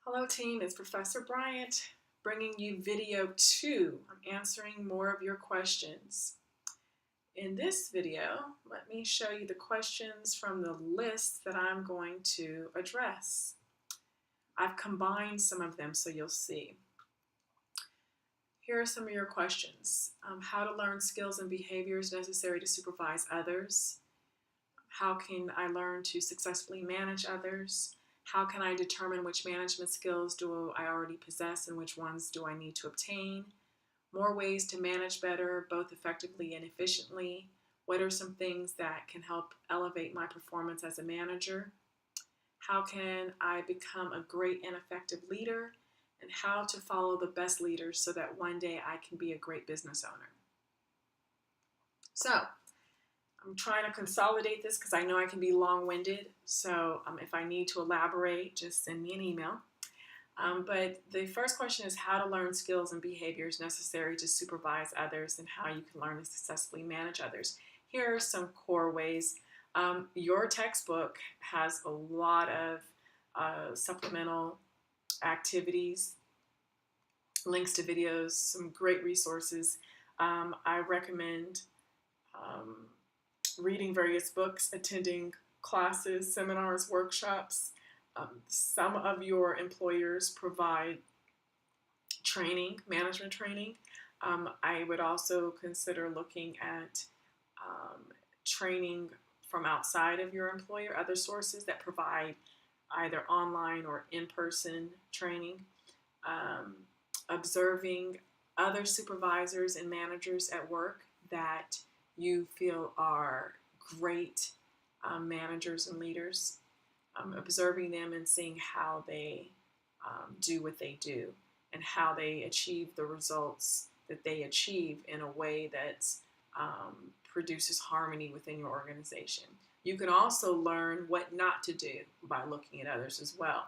Hello team, it's Professor Bryant bringing you video 2. I'm answering more of your questions. In this video, let me show you the questions from the list that I'm going to address. I've combined some of them so you'll see. Here are some of your questions. How to learn skills and behaviors necessary to supervise others. How can I learn to successfully manage others? How can I determine which management skills do I already possess and which ones do I need to obtain? More ways to manage better, both effectively and efficiently. What are some things that can help elevate my performance as a manager? How can I become a great and effective leader? And how to follow the best leaders so that one day I can be a great business owner. So, I'm trying to consolidate this because I know I can be long-winded, so if I need to elaborate, just send me an email. But the first question is how to learn skills and behaviors necessary to supervise others and how you can learn to successfully manage others. Here are some core ways. Your textbook has a lot of supplemental activities, links to videos, some great resources. I recommend reading various books, attending classes, seminars, workshops. Some of your employers provide training, management training. I would also consider looking at training from outside of your employer, other sources that provide either online or in-person training. Observing other supervisors and managers at work that you feel are great managers and leaders, observing them and seeing how they do what they do and how they achieve the results that they achieve in a way that produces harmony within your organization. You can also learn what not to do by looking at others as well.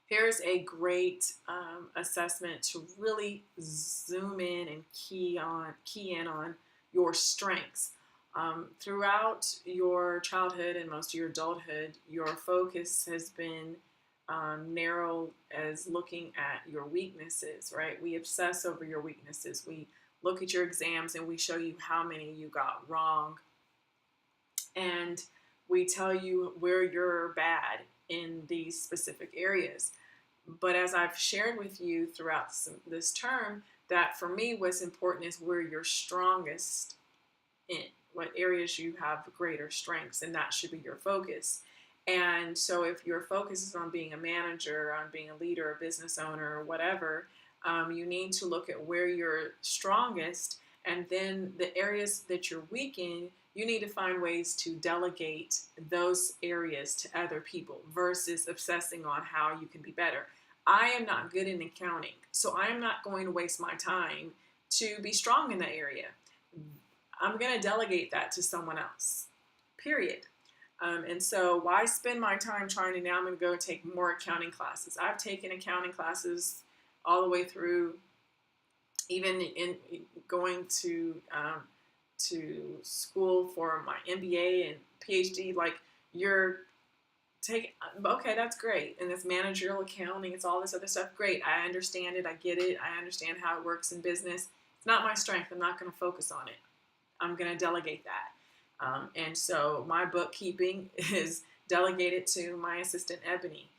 Here's a great assessment to really zoom in and key in on your strengths. Throughout your childhood and most of your adulthood, your focus has been narrow as looking at your weaknesses, right? We obsess over your weaknesses. We look at your exams and we show you how many you got wrong. And we tell you where you're bad in these specific areas. But as I've shared with you throughout this term, that for me what's important is where you're strongest in, what areas you have greater strengths, and that should be your focus. And so if your focus is on being a manager, on being a leader, a business owner, or whatever, you need to look at where you're strongest, and then the areas that you're weak in, you need to find ways to delegate those areas to other people versus obsessing on how you can be better. I am not good in accounting, so I am not going to waste my time to be strong in that area. I'm going to delegate that to someone else, period. And so why spend my time trying to, now I'm going to go take more accounting classes. I've taken accounting classes all the way through, even in going to school for my MBA and PhD. Like, you're taking, okay, that's great. And it's managerial accounting, it's all this other stuff. Great, I understand it, I get it, I understand how it works in business. It's not my strength, I'm not going to focus on it. I'm going to delegate that. And so my bookkeeping is delegated to my assistant, Ebony.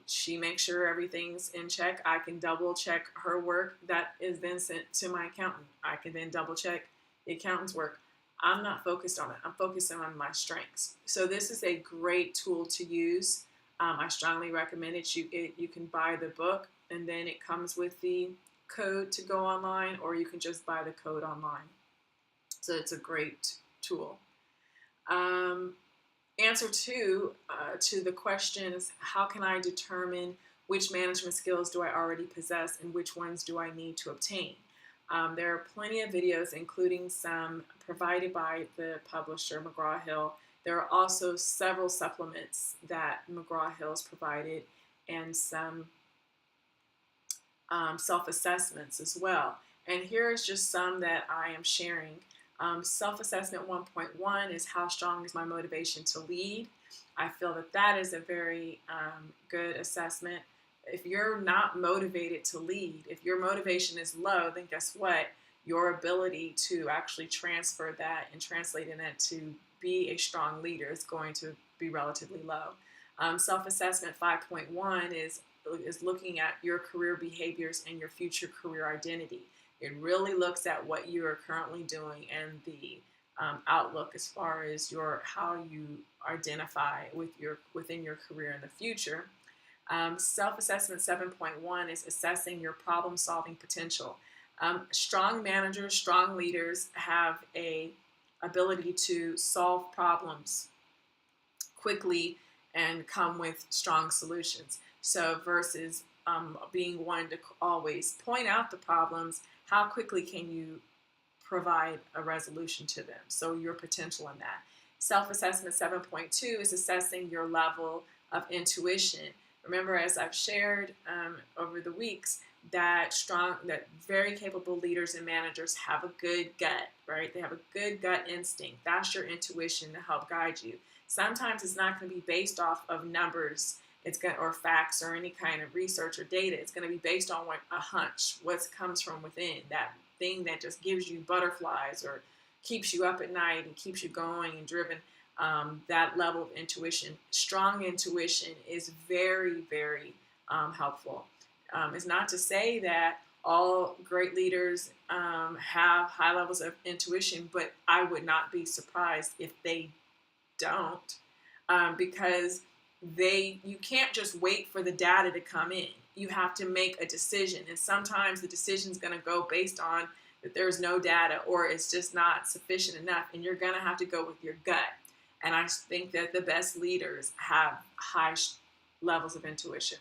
She makes sure everything's in check. I can double check her work. That is then sent to my accountant. I can then double check the accountant's work. I'm not focused on it. I'm focusing on my strengths. So this is a great tool to use. I strongly recommend it. You can buy the book, and then it comes with the code to go online, or you can just buy the code online. So it's a great tool. Answer two to the question is, how can I determine which management skills do I already possess and which ones do I need to obtain? There are plenty of videos, including some provided by the publisher, McGraw-Hill. There are also several supplements that McGraw-Hill has provided, and some self-assessments as well. And here's just some that I am sharing. Self-assessment 1.1 is how strong is my motivation to lead. I feel that that is a very good assessment. If you're not motivated to lead, if your motivation is low, then guess what? Your ability to actually transfer that and translate it to be a strong leader is going to be relatively low. Self-assessment 5.1 is looking at your career behaviors and your future career identity. It really looks at what you are currently doing and the outlook as far as how you identify within your career in the future. Self-assessment 7.1 is assessing your problem-solving potential. Strong managers, strong leaders have a ability to solve problems quickly and come with strong solutions. So versus being one to always point out the problems, how quickly can you provide a resolution to them? So your potential in that. Self-assessment 7.2 is assessing your level of intuition. Remember, as I've shared over the weeks, that very capable leaders and managers have a good gut, right? They have a good gut instinct. That's your intuition to help guide you. Sometimes it's not going to be based off of numbers, or facts or any kind of research or data. It's going to be based on a hunch, what comes from within, that thing that just gives you butterflies or keeps you up at night and keeps you going and driven. That level of intuition, strong intuition, is very, very helpful. It's not to say that all great leaders have high levels of intuition, but I would not be surprised if they don't, because you can't just wait for the data to come in. You have to make a decision, and sometimes the decision is going to go based on that there's no data or it's just not sufficient enough, and you're going to have to go with your gut. And I think that the best leaders have high levels of intuition.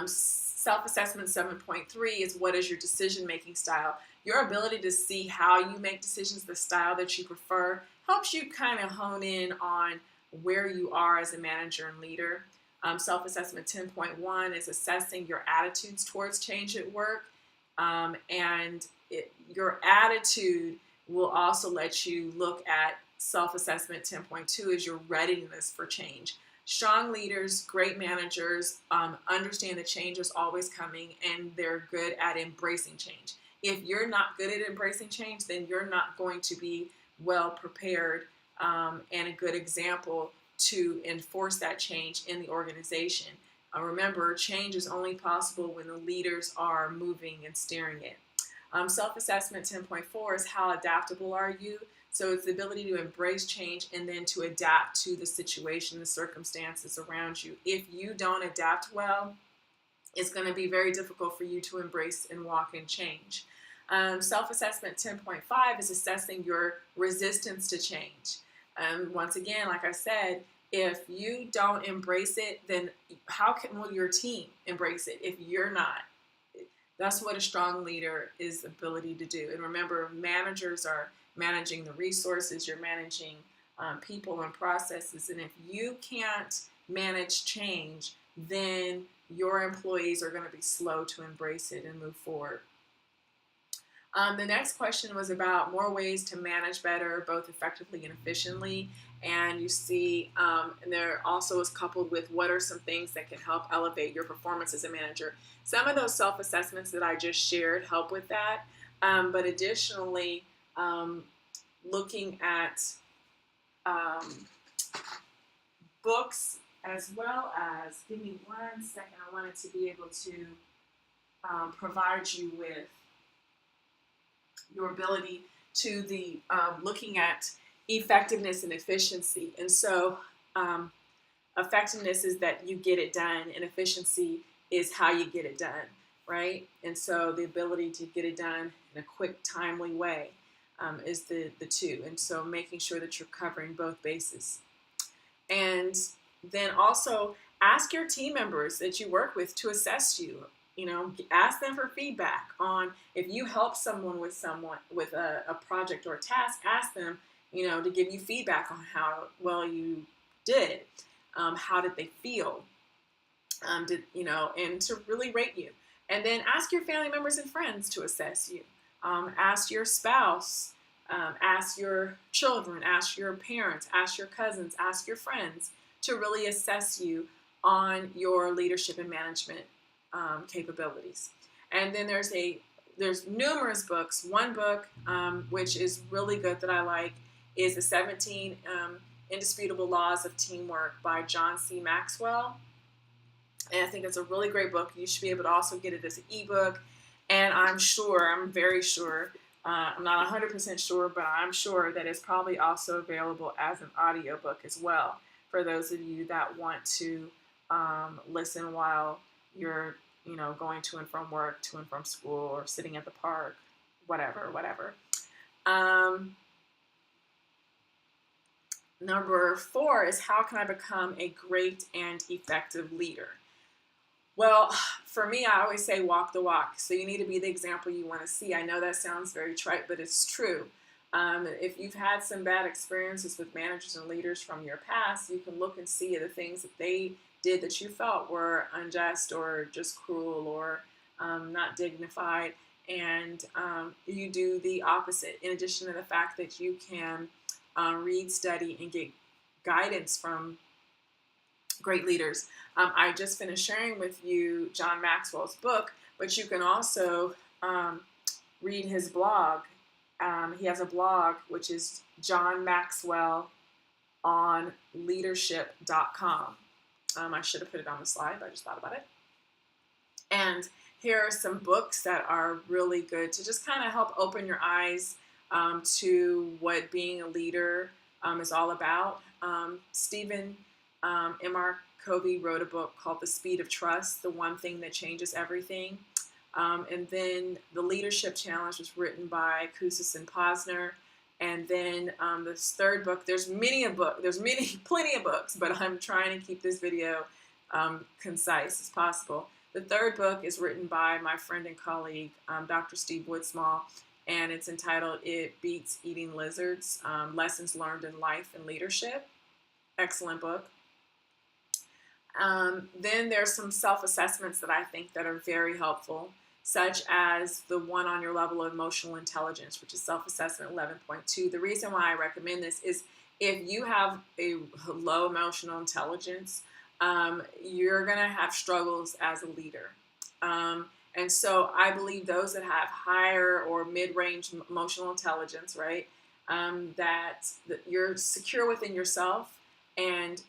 Self-assessment 7.3 is what is your decision-making style. Your ability to see how you make decisions, the style that you prefer, helps you kind of hone in on where you are as a manager and leader. Self-assessment 10.1 is assessing your attitudes towards change at work. Your attitude will also let you look at self-assessment 10.2 is your readiness for change. Strong leaders, great managers, understand that change is always coming, and they're good at embracing change. If you're not good at embracing change, then you're not going to be well prepared and a good example to enforce that change in the organization. Remember, change is only possible when the leaders are moving and steering it. Self-assessment 10.4 is how adaptable are you? So it's the ability to embrace change and then to adapt to the situation, the circumstances around you. If you don't adapt well, it's going to be very difficult for you to embrace and walk in change. Self-assessment 10.5 is assessing your resistance to change. Once again, like I said, if you don't embrace it, then will your team embrace it if you're not? That's what a strong leader is ability to do. And remember, managers are managing the resources, you're managing people and processes. And if you can't manage change, then your employees are going to be slow to embrace it and move forward. The next question was about more ways to manage better, both effectively and efficiently. And you see, and there also is coupled with what are some things that can help elevate your performance as a manager. Some of those self-assessments that I just shared help with that. But additionally, looking at books as well as, give me 1 second, I wanted to be able to provide you with your ability to the looking at effectiveness and efficiency. And so effectiveness is that you get it done, and efficiency is how you get it done, right? And so the ability to get it done in a quick, timely way is the two. And so making sure that you're covering both bases. And then also ask your team members that you work with to assess you. Ask them for feedback on if you help someone with a project or a task. Ask them, to give you feedback on how well you did. How did they feel? And to really rate you. And then ask your family members and friends to assess you. Ask your spouse Ask your children, ask your parents, ask your cousins, ask your friends to really assess you on your leadership and management capabilities. And then there's numerous books. One book which is really good that I like is the 17 Indisputable Laws of Teamwork by John C. Maxwell. And I think it's a really great book. You should be able to also get it as an ebook. And I'm very sure, I'm not 100% sure, but I'm sure that it's probably also available as an audiobook as well for those of you that want to listen while you're, going to and from work, to and from school, or sitting at the park, whatever. Um, Number 4 is, how can I become a great and effective leader? Well, for me, I always say walk the walk. So you need to be the example you want to see. I know that sounds very trite, but it's true. If you've had some bad experiences with managers and leaders from your past, you can look and see the things that they did that you felt were unjust or just cruel or not dignified. And you do the opposite, in addition to the fact that you can read, study, and get guidance from great leaders. I just finished sharing with you John Maxwell's book, but you can also read his blog. He has a blog, which is John Maxwell on leadership.com. I should have put it on the slide, but I just thought about it. And here are some books that are really good to just kind of help open your eyes to what being a leader is all about. Stephen M.R. Covey wrote a book called The Speed of Trust, The One Thing That Changes Everything. And then The Leadership Challenge was written by Kouzes and Posner. And then this third book, there's plenty of books, but I'm trying to keep this video concise as possible. The third book is written by my friend and colleague, Dr. Steve Woodsmall, and it's entitled It Beats Eating Lizards, Lessons Learned in Life and Leadership. Excellent book. Then there's some self-assessments that I think that are very helpful, such as the one on your level of emotional intelligence, which is self-assessment 11.2. The reason why I recommend this is if you have a low emotional intelligence, you're going to have struggles as a leader. And so I believe those that have higher or mid-range emotional intelligence, right, that you're secure within yourself, and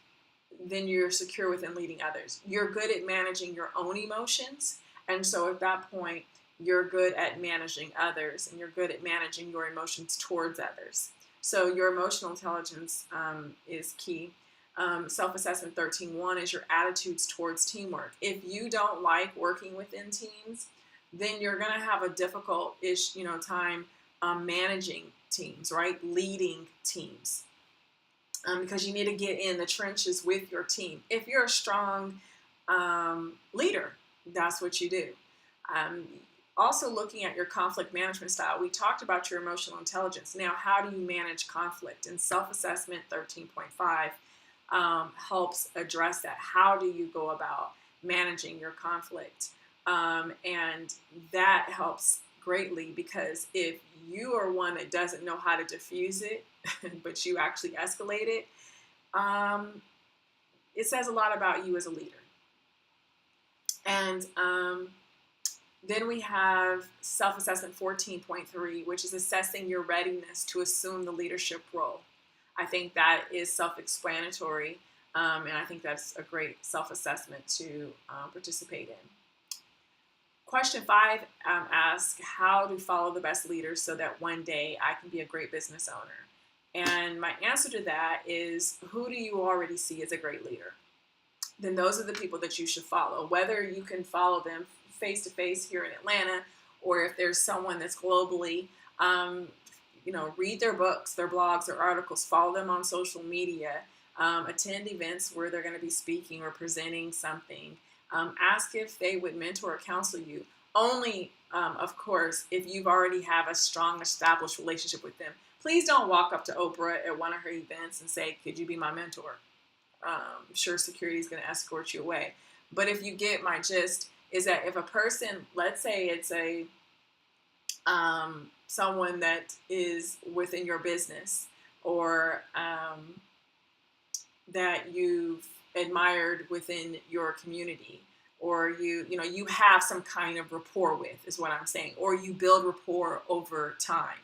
then you're secure within leading others. You're good at managing your own emotions. And so at that point, you're good at managing others, and you're good at managing your emotions towards others. So your emotional intelligence is key. Self-assessment 13.1 is your attitudes towards teamwork. If you don't like working within teams, then you're going to have a difficult-ish, time managing teams, right? Leading teams. Because you need to get in the trenches with your team. If you're a strong leader, that's what you do. Also looking at your conflict management style, we talked about your emotional intelligence. Now, how do you manage conflict? And self-assessment 13.5 helps address that. How do you go about managing your conflict? And that helps greatly, because if you are one that doesn't know how to diffuse it, but you actually escalate it, it says a lot about you as a leader. And then we have self-assessment 14.3, which is assessing your readiness to assume the leadership role. I think that is self-explanatory, and I think that's a great self-assessment to participate in. Question 5 asks, how to follow the best leaders so that one day I can be a great business owner? And my answer to that is, who do you already see as a great leader? Then those are the people that you should follow. Whether you can follow them face-to-face here in Atlanta, or if there's someone that's globally, read their books, their blogs, their articles, follow them on social media, attend events where they're going to be speaking or presenting something. Ask if they would mentor or counsel you. Only, of course, if you've already have a strong established relationship with them. Please don't walk up to Oprah at one of her events and say, could you be my mentor? I'm sure security is going to escort you away. But if you get my gist, is that if a person, let's say it's a someone that is within your business, or that you've admired within your community, or you have some kind of rapport with, is what I'm saying, or you build rapport over time.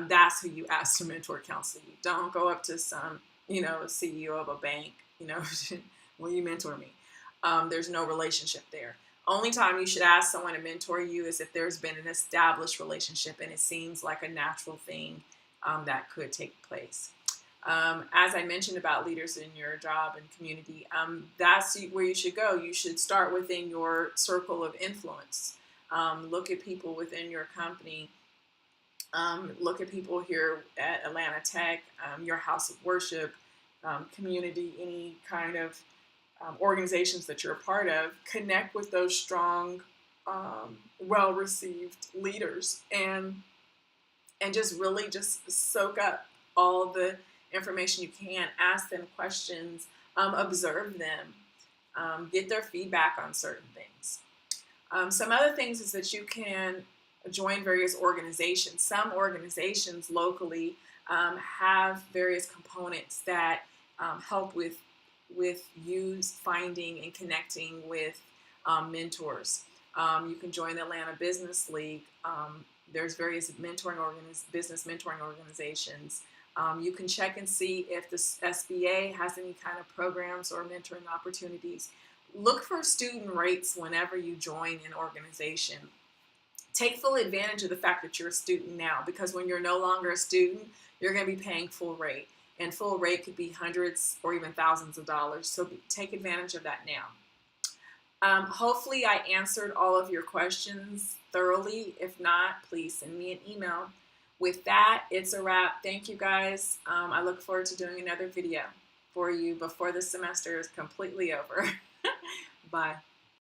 That's who you ask to mentor, counsel you. Don't go up to some CEO of a bank, will you mentor me? There's no relationship there. Only time you should ask someone to mentor you is if there's been an established relationship and it seems like a natural thing that could take place. As I mentioned about leaders in your job and community, that's where you should go. You should start within your circle of influence. Look at people within your company. Look at people here at Atlanta Tech, your house of worship, community, any kind of organizations that you're a part of. Connect with those strong, well-received leaders, and just really just soak up all the information you can. Ask them questions, observe them, get their feedback on certain things. Some other things is that you can join various organizations. Some organizations locally have various components that help with you finding and connecting with mentors. You can join the Atlanta Business League. There's various business mentoring organizations. You can check and see if the SBA has any kind of programs or mentoring opportunities. Look for student rates whenever you join an organization. Take full advantage of the fact that you're a student now, because when you're no longer a student, you're going to be paying full rate. And full rate could be hundreds or even thousands of dollars. So take advantage of that now. Hopefully I answered all of your questions thoroughly. If not, please send me an email. With that, it's a wrap. Thank you guys. I look forward to doing another video for you before the semester is completely over. Bye.